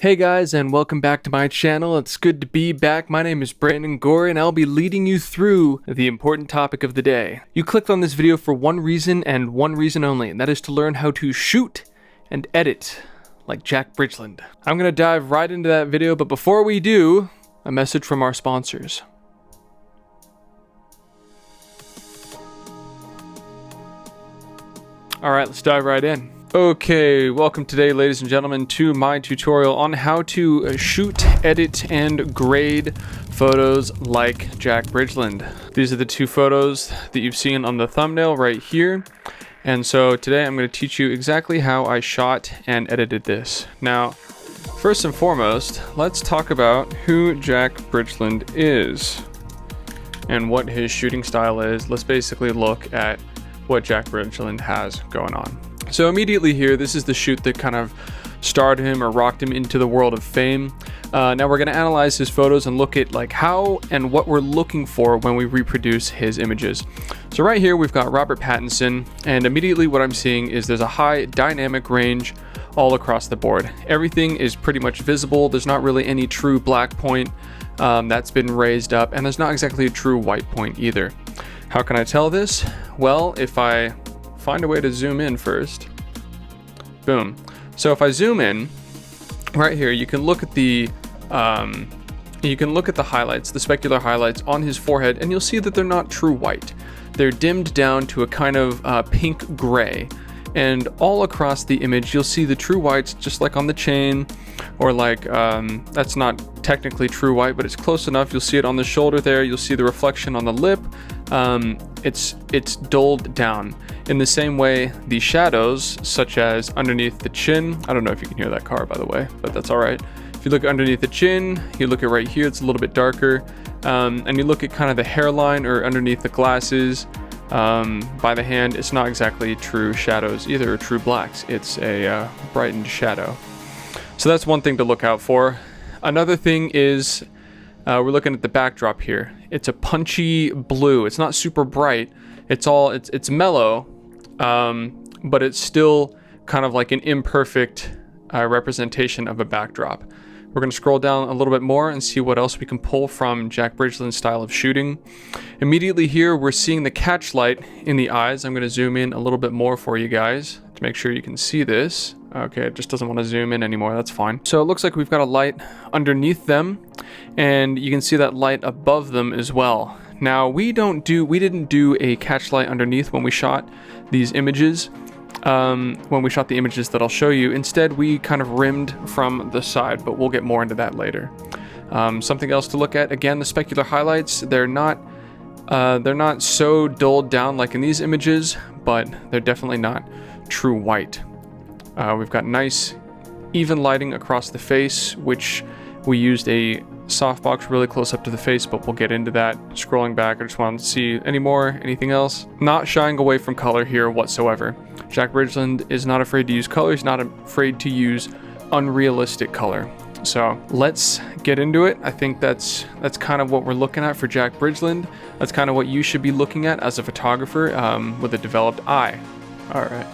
Hey guys, and welcome back to my channel. It's good to be back. My name is Brandon Gorrie, and I'll be leading you through the important topic of the day. You clicked on this video for one reason and one reason only, and that is to learn how to shoot and edit like Jack Bridgland. I'm going to dive right into that video, but before we do, a message from our sponsors. Alright, let's dive right in. Okay, welcome today, ladies and gentlemen, to my tutorial on how to shoot, edit, and grade photos like Jack Bridgland. These are the two photos that you've seen on the thumbnail right here. And so today I'm going to teach you exactly how I shot and edited this. Now, first and foremost, let's talk about who Jack Bridgland is and what his shooting style is. Let's basically look at what Jack Bridgland has going on. So immediately here, this is the shoot that kind of started him or rocked him into the world of fame. Now we're going to analyze his photos and look at like how and what we're looking for when we reproduce his images. So right here we've got Robert Pattinson, and immediately what I'm seeing is there's a high dynamic range all across the board. Everything is pretty much visible. There's not really any true black point that's been raised up, and there's not exactly a true white point either. How can I tell this? Well, if I find a way to zoom in first. Boom. So if I zoom in right here, you can look at the highlights, the specular highlights on his forehead, and you'll see that they're not true white. They're dimmed down to a kind of pink gray. And all across the image, you'll see the true whites, just like on the chain, or like that's not technically true white, but it's close enough. You'll see it on the shoulder there. You'll see the reflection on the lip. It's dulled down. In the same way, the shadows, such as underneath the chin, I don't know if you can hear that car, by the way, but that's all right. If you look underneath the chin, you look at right here, it's a little bit darker, and you look at kind of the hairline or underneath the glasses by the hand, it's not exactly true shadows either, or true blacks. It's a brightened shadow. So that's one thing to look out for. Another thing is we're looking at the backdrop here. It's a punchy blue. It's not super bright. It's mellow, but it's still kind of like an imperfect representation of a backdrop. We're going to scroll down a little bit more and see what else we can pull from Jack Bridgland's style of shooting. Immediately here, we're seeing the catch light in the eyes. I'm going to zoom in a little bit more for you guys to make sure you can see this. Okay, it just doesn't want to zoom in anymore. That's fine. So it looks like we've got a light underneath them, and you can see that light above them as well. Now we didn't do a catch light underneath when we shot these images. When we shot the images that I'll show you, instead we kind of rimmed from the side, but we'll get more into that later. Something else to look at, again, the specular highlights, they're not so dulled down like in these images, but they're definitely not true white. We've got nice even lighting across the face, which we used a softbox really close up to the face, but we'll get into that. Scrolling back, I just wanted to see anything else. Not shying away from color here whatsoever. Jack Bridgland is not afraid to use color. He's not afraid to use unrealistic color. So let's get into it. I think that's kind of what we're looking at for Jack Bridgland. That's kind of what you should be looking at as a photographer with a developed eye. All right.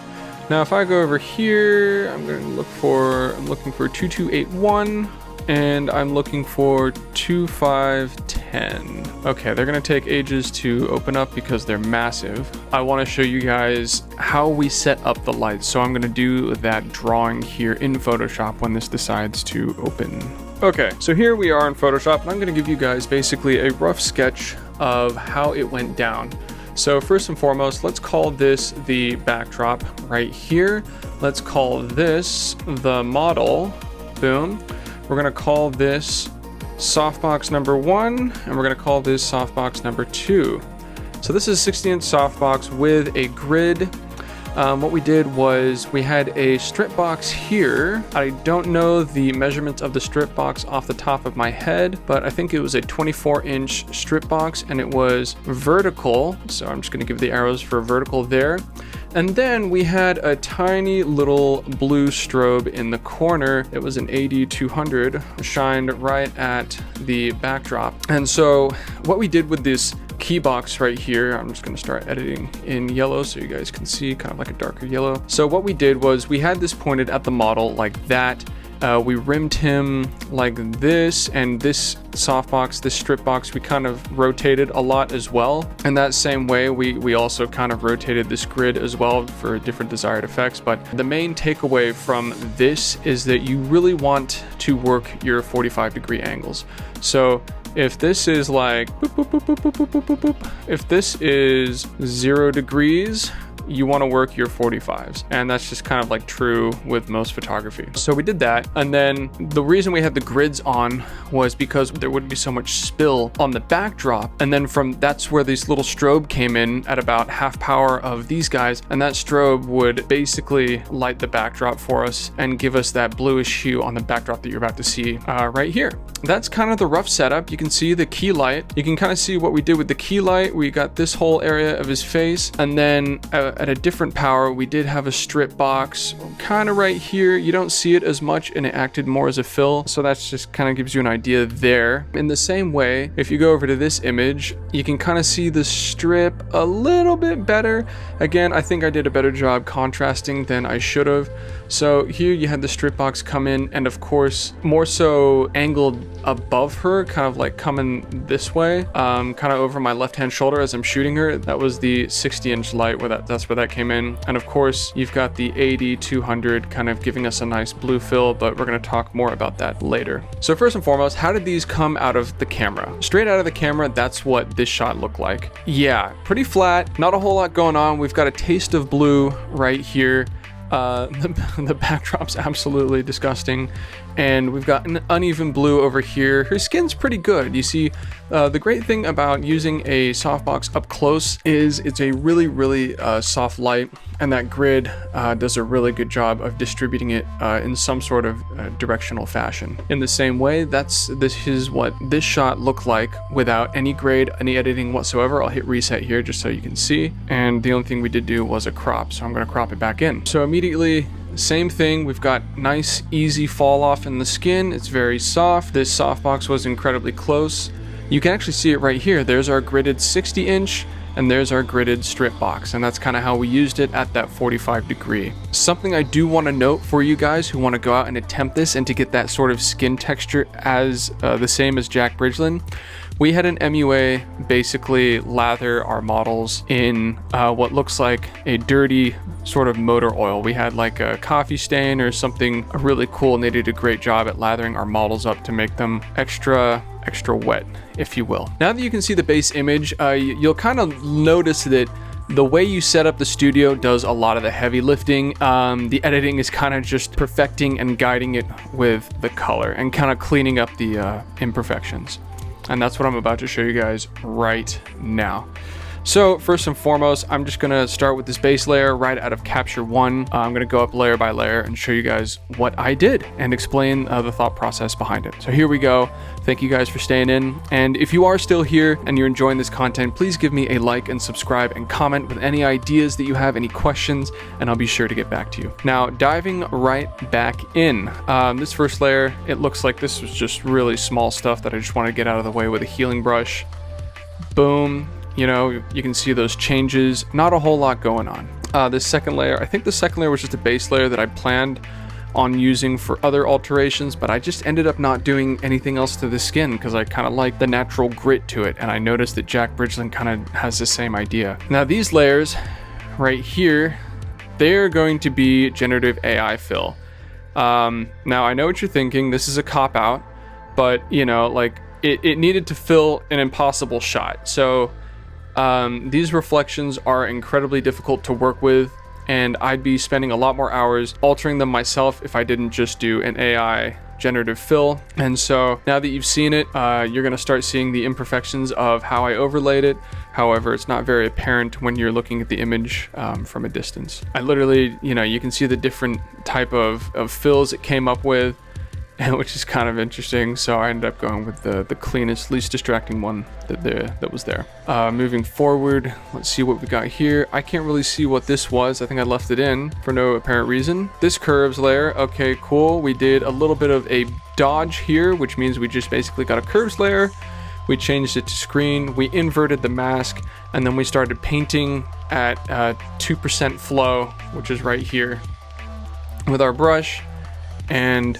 Now if I go over here, I'm looking for 2281. And I'm looking for 2510. Okay, they're gonna take ages to open up because they're massive. I wanna show you guys how we set up the lights. So I'm gonna do that drawing here in Photoshop when this decides to open. Okay, so here we are in Photoshop, and I'm gonna give you guys basically a rough sketch of how it went down. So first and foremost, let's call this the backdrop right here. Let's call this the model, boom. We're gonna call this softbox number 1, and we're gonna call this softbox number 2. So this is a 60-inch softbox with a grid. What we did was we had a strip box here. I don't know the measurements of the strip box off the top of my head, but I think it was a 24-inch strip box, and it was vertical. So I'm just gonna give the arrows for vertical there. And then we had a tiny little blue strobe in the corner. It was an AD200 shined right at the backdrop. And so what we did with this key box right here, I'm just gonna start editing in yellow so you guys can see, kind of like a darker yellow. So what we did was we had this pointed at the model like that, We rimmed him like this, and this softbox, this strip box, we kind of rotated a lot as well. In that same way, we also kind of rotated this grid as well for different desired effects. But the main takeaway from this is that you really want to work your 45-degree angles. So if this is like boop, boop, boop, boop, boop, boop, boop, boop. If this is 0 degrees, you want to work your 45s, and that's just kind of like true with most photography. So we did that, and then the reason we had the grids on was because there wouldn't be so much spill on the backdrop, and then that's where this little strobe came in at about half power of these guys, and that strobe would basically light the backdrop for us and give us that bluish hue on the backdrop that you're about to see right here. That's kind of the rough setup. You can see the key light. You can kind of see what we did with the key light. We got this whole area of his face, and then at a different power, we did have a strip box kind of right here. You don't see it as much, and it acted more as a fill. So that's just kind of gives you an idea there. In the same way, if you go over to this image, you can kind of see the strip a little bit better. Again, I think I did a better job contrasting than I should have. So here you had the strip box come in, and of course, more so angled above her, kind of like coming this way, kind of over my left-hand shoulder as I'm shooting her. That was the 60-inch light where that's where that came in. And of course, you've got the 80-200 kind of giving us a nice blue fill, but we're going to talk more about that later. So first and foremost, how did these come out of the camera? Straight out of the camera, that's what this shot looked like. Yeah, pretty flat, not a whole lot going on. We've got a taste of blue right here. The backdrop's absolutely disgusting, and we've got an uneven blue over here. Her skin's pretty good. You see, the great thing about using a softbox up close is it's a really soft light, and that grid does a really good job of distributing it in some sort of directional fashion. In the same way, this is what this shot looked like without any grade, any editing whatsoever. I'll hit reset here just so you can see, and the only thing we did do was a crop, so I'm going to crop it back in. So immediately, same thing, we've got nice easy fall off in the skin. It's very soft. This softbox was incredibly close. You can actually see it right here. There's our gridded 60-inch, and there's our gridded strip box, and that's kind of how we used it at that 45-degree. Something I do want to note for you guys who want to go out and attempt this and to get that sort of skin texture as the same as Jack Bridgland, we had an MUA basically lather our models in what looks like a dirty sort of motor oil. We had like a coffee stain or something really cool, and they did a great job at lathering our models up to make them extra wet, if you will. Now that you can see the base image, you'll kind of notice that the way you set up the studio does a lot of the heavy lifting. The editing is kind of just perfecting and guiding it with the color and kind of cleaning up the imperfections. And that's what I'm about to show you guys right now. So first and foremost, I'm just gonna start with this base layer right out of Capture One. I'm gonna go up layer by layer and show you guys what I did and explain the thought process behind it. So here we go. Thank you guys for staying in. And if you are still here and you're enjoying this content, please give me a like and subscribe and comment with any ideas that you have, any questions, and I'll be sure to get back to you. Now, diving right back in. This first layer, it looks like this was just really small stuff that I just want to get out of the way with a healing brush. Boom. You know, you can see those changes, not a whole lot going on. This second layer, I think the second layer was just a base layer that I planned on using for other alterations, but I just ended up not doing anything else to the skin because I kind of like the natural grit to it, and I noticed that Jack Bridgland kind of has the same idea. Now these layers right here, they're going to be generative AI fill. Now I know what you're thinking, this is a cop-out, but you know, like it needed to fill an impossible shot. So these reflections are incredibly difficult to work with, and I'd be spending a lot more hours altering them myself if I didn't just do an AI generative fill. And so now that you've seen it, you're going to start seeing the imperfections of how I overlaid it. However, it's not very apparent when you're looking at the image from a distance. I literally, you know, you can see the different type of fills it came up with, which is kind of interesting. So I ended up going with the cleanest, least distracting one that was there. Moving forward, let's see what we got here. I can't really see what this was. I think I left it in for no apparent reason. This curves layer, okay, cool. We did a little bit of a dodge here, which means we just basically got a curves layer. We changed it to screen, we inverted the mask, and then we started painting at 2% flow, which is right here, with our brush. And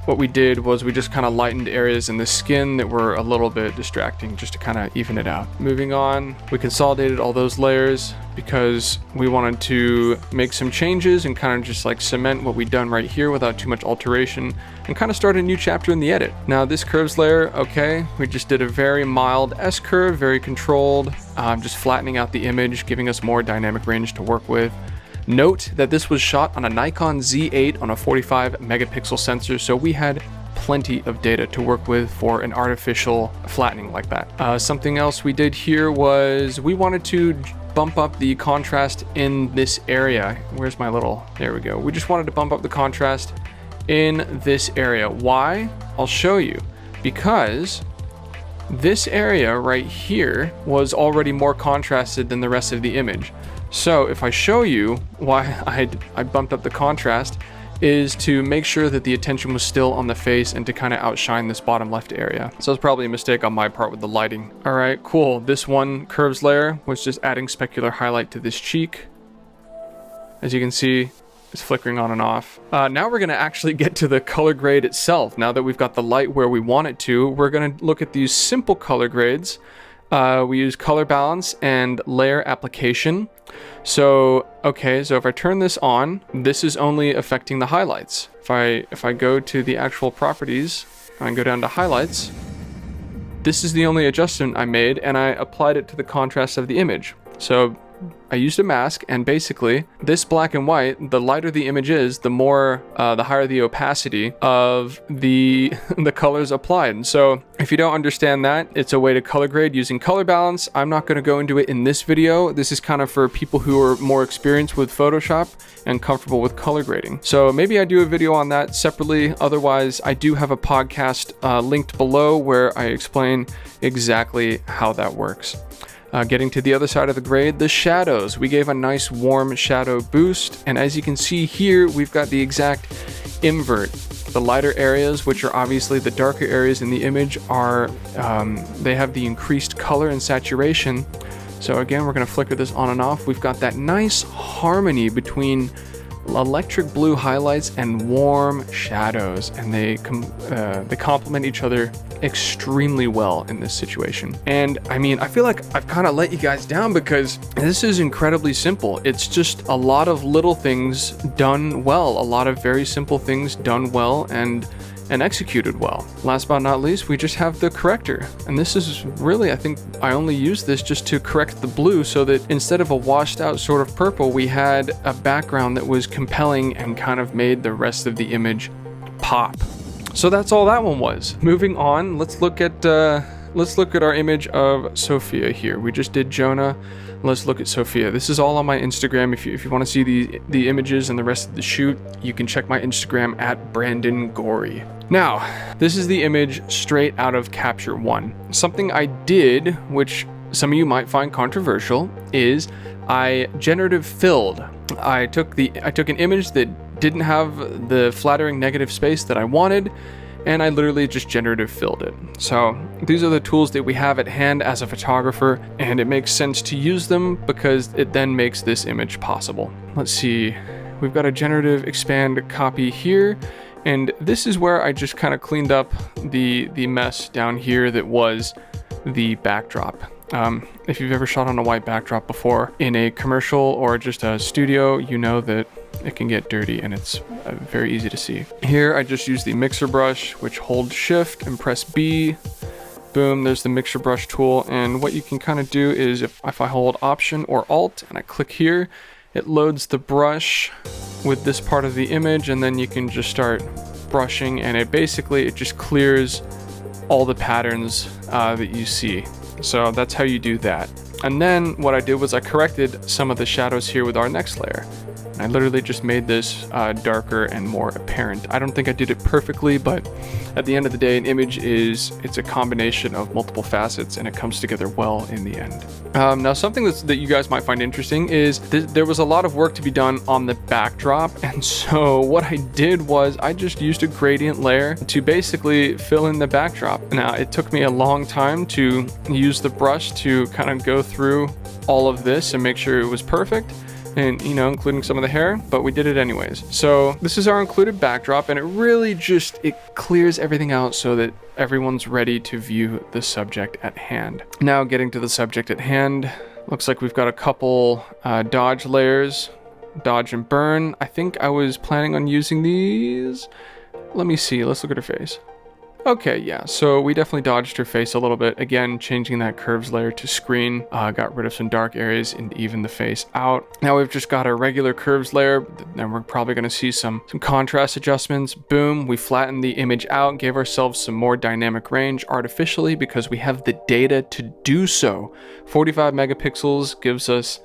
what we did was we just kind of lightened areas in the skin that were a little bit distracting, just to kind of even it out. Moving on, we consolidated all those layers because we wanted to make some changes and kind of just like cement what we'd done right here without too much alteration and kind of start a new chapter in the edit. Now this curves layer, okay, we just did a very mild S curve, very controlled, just flattening out the image, giving us more dynamic range to work with. Note that this was shot on a Nikon Z8 on a 45 megapixel sensor, so we had plenty of data to work with for an artificial flattening like that. Something else we did here was we wanted to bump up the contrast in this area. Where's my little, there we go. We just wanted to bump up the contrast in this area. Why? I'll show you. Because this area right here was already more contrasted than the rest of the image. So if I show you why I bumped up the contrast, is to make sure that the attention was still on the face and to kind of outshine this bottom left area. So it's probably a mistake on my part with the lighting. All right, cool. This one curves layer was just adding specular highlight to this cheek. As you can see, it's flickering on and off. Now we're gonna actually get to the color grade itself. Now that we've got the light where we want it to, we're gonna look at these simple color grades. We use color balance and layer application. So, okay, so if I turn this on, this is only affecting the highlights. If I go to the actual properties and go down to highlights, this is the only adjustment I made, and I applied it to the contrast of the image. So I used a mask, and basically this black and white, the lighter the image is, the more, the higher the opacity of the colors applied. And so if you don't understand that, it's a way to color grade using color balance. I'm not going to go into it in this video. This is kind of for people who are more experienced with Photoshop and comfortable with color grading. So maybe I do a video on that separately. Otherwise, I do have a podcast linked below where I explain exactly how that works. Getting to the other side of the grade, the shadows. We gave a nice warm shadow boost, and as you can see here, we've got the exact invert. The lighter areas, which are obviously the darker areas in the image, are they have the increased color and saturation. So again, we're going to flicker this on and off. We've got that nice harmony between electric blue highlights and warm shadows, and they complement each other extremely well in this situation. And I mean, I feel like I've kind of let you guys down because this is incredibly simple. It's just a lot of little things done well, a lot of very simple things done well and executed well. Last but not least, we just have the corrector. And this is really, I think I only used this just to correct the blue so that instead of a washed out sort of purple, we had a background that was compelling and kind of made the rest of the image pop. So that's all that one was. Moving on, let's look at our image of Sophia here. We just did Jonah. Let's look at Sophia. This is all on my Instagram. If you want to see the images and the rest of the shoot, you can check my Instagram at Brandon Gorrie. Now, this is the image straight out of Capture One. Something I did, which some of you might find controversial, is I generative filled. I took an image that didn't have the flattering negative space that I wanted, and I literally just generative filled it. So these are the tools that we have at hand as a photographer, and it makes sense to use them because it then makes this image possible. Let's see, we've got a generative expand copy here, and this is where I just kind of cleaned up the mess down here that was the backdrop. If you've ever shot on a white backdrop before in a commercial or just a studio, you know that it can get dirty and it's very easy to see. Here I just use the mixer brush, which hold shift and press B. Boom, there's the mixer brush tool. And what you can kind of do is if I hold option or alt and I click here, it loads the brush with this part of the image, and then you can just start brushing, and it just clears all the patterns that you see. So that's how you do that. And then what I did was I corrected some of the shadows here with our next layer. I literally just made this darker and more apparent. I don't think I did it perfectly, but at the end of the day, an image it's a combination of multiple facets, and it comes together well in the end. Now, something that you guys might find interesting is there was a lot of work to be done on the backdrop, and so what I did was I just used a gradient layer to basically fill in the backdrop. Now, it took me a long time to use the brush to kind of go through all of this and make sure it was perfect. and you know, including some of the hair, but we did it anyways. So this is our included backdrop, and it really just, it clears everything out so that everyone's ready to view the subject at hand. Now getting to the subject at hand, looks like we've got a couple dodge layers, dodge and burn. I think I was planning on using these. Let me see, let's look at her face. Okay, yeah, so we definitely dodged her face a little bit. Again, changing that curves layer to screen, got rid of some dark areas and even the face out. Now we've just got our regular curves layer, and we're probably gonna see some contrast adjustments. Boom, we flattened the image out, gave ourselves some more dynamic range artificially because we have the data to do so. 45 megapixels gives us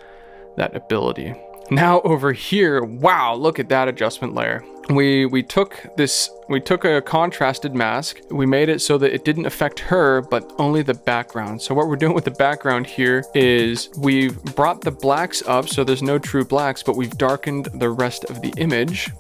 that ability. Now over here, wow, look at that adjustment layer. We took a contrasted mask, we made it so that it didn't affect her, but only the background. So what we're doing with the background here is we've brought the blacks up so there's no true blacks, but we've darkened the rest of the image.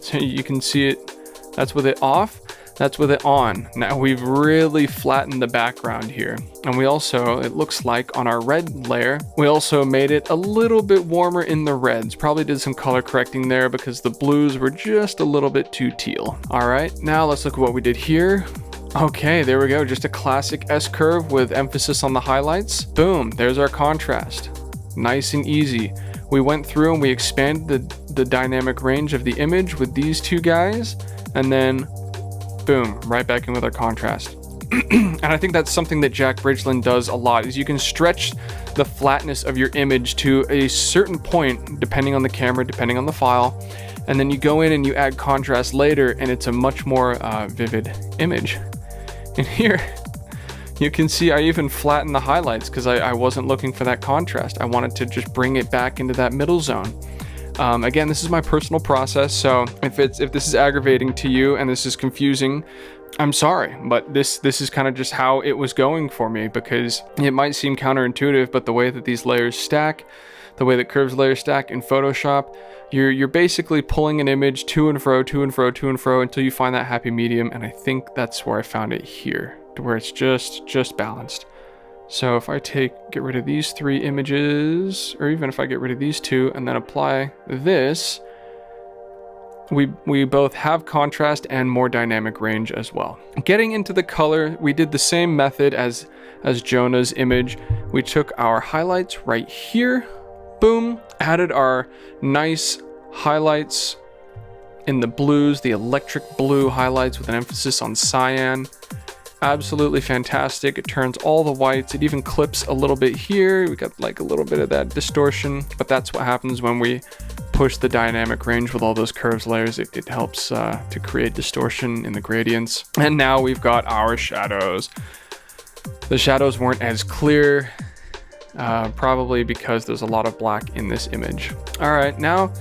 So you can see it, that's with it off, that's with it on. Now we've really flattened the background here. And we also, it looks like on our red layer, we also made it a little bit warmer in the reds. Probably did some color correcting there because the blues were just a little bit too teal. All right, now let's look at what we did here. Okay, there we go. Just a classic S curve with emphasis on the highlights. Boom, there's our contrast. Nice and easy. We went through and we expanded the dynamic range of the image with these two guys, and then boom, right back in with our contrast. And I think that's something that Jack Bridgland does a lot, is you can stretch the flatness of your image to a certain point, depending on the camera, depending on the file, and then you go in and you add contrast later, and it's a much more vivid image. And here, you can see I even flattened the highlights because I wasn't looking for that contrast. I wanted to just bring it back into that middle zone. Again, this is my personal process, so if this is aggravating to you and this is confusing, I'm sorry, but this is kind of just how it was going for me, because it might seem counterintuitive, but the way that these layers stack, the way that curves layers stack in Photoshop, you're basically pulling an image to and fro until you find that happy medium, and I think that's where I found it here, to where it's just balanced. So if I get rid of these three images, or even if I get rid of these two and then apply this, we both have contrast and more dynamic range as well. Getting into the color, we did the same method as Jonah's image. We took our highlights right here, boom, added our nice highlights in the blues, the electric blue highlights with an emphasis on cyan. Absolutely fantastic. It turns all the whites. It even clips a little bit here. We got like a little bit of that distortion, but that's what happens when we push the dynamic range with all those curves layers. It helps to create distortion in the gradients. And now we've got our shadows. The shadows weren't as clear, probably because there's a lot of black in this image. All right, now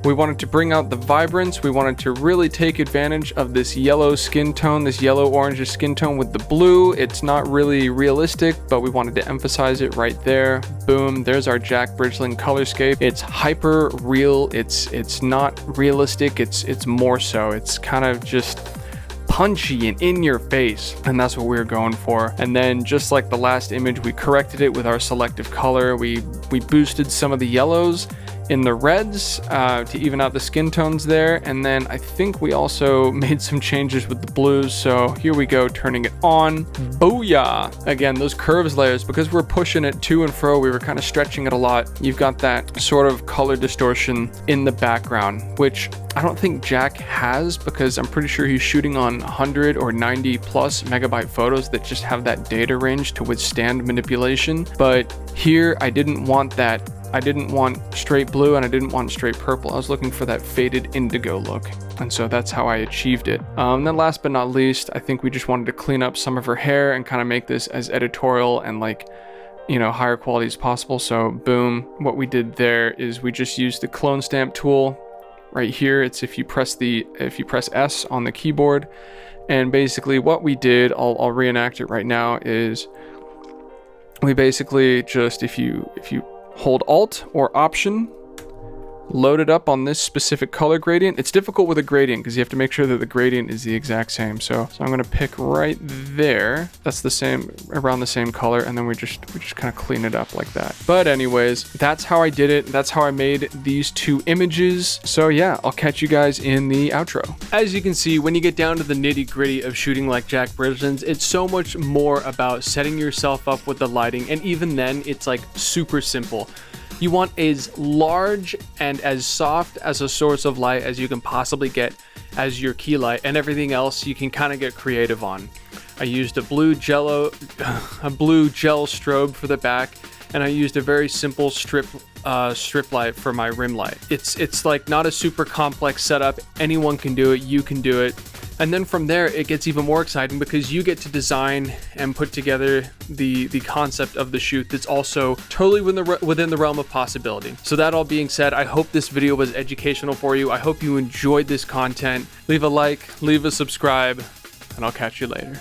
we wanted to bring out the vibrance. We wanted to really take advantage of this yellow skin tone, this yellow orange skin tone with the blue. It's not really realistic, but we wanted to emphasize it right there. Boom, there's our Jack Bridgland colorscape. It's hyper real. It's not realistic. It's more so. It's kind of just punchy and in your face, and that's what we were going for. And then just like the last image, we corrected it with our selective color. We boosted some of the yellows in the reds to even out the skin tones there, and then I think we also made some changes with the blues. So here we go, turning it on. Booyah! Again, those curves layers, because we're pushing it to and fro, we were kind of stretching it a lot. You've got that sort of color distortion in the background, which I don't think Jack has, because I'm pretty sure he's shooting on 100 or 90 plus megabyte photos that just have that data range to withstand manipulation. But here I didn't want that. I didn't want straight blue and I didn't want straight purple. I was looking for that faded indigo look. And so that's how I achieved it. Then last but not least, I think we just wanted to clean up some of her hair and kind of make this as editorial and like, you know, higher quality as possible. So boom, what we did there is we just used the clone stamp tool right here. It's if you press S on the keyboard, and basically what we did, I'll reenact it right now, is we basically just, if you hold Alt or Option, load it up on this specific color gradient. It's difficult with a gradient because you have to make sure that the gradient is the exact same. So I'm going to pick right there. That's the same, around the same color, and then we just kind of clean it up like that. But anyways, that's how I did it. That's how I made these two images. So yeah, I'll catch you guys in the outro. As you can see, when you get down to the nitty-gritty of shooting like Jack Bridgland's, it's so much more about setting yourself up with the lighting, and even then it's like super simple. You want as large and as soft as a source of light as you can possibly get as your key light, and everything else you can kind of get creative on. I used a blue gel strobe for the back, and I used a very simple strip light for my rim light. It's like not a super complex setup. Anyone can do it. You can do it. And then from there, it gets even more exciting because you get to design and put together the concept of the shoot that's also totally within the realm of possibility. So that all being said, I hope this video was educational for you. I hope you enjoyed this content. Leave a like, leave a subscribe, and I'll catch you later.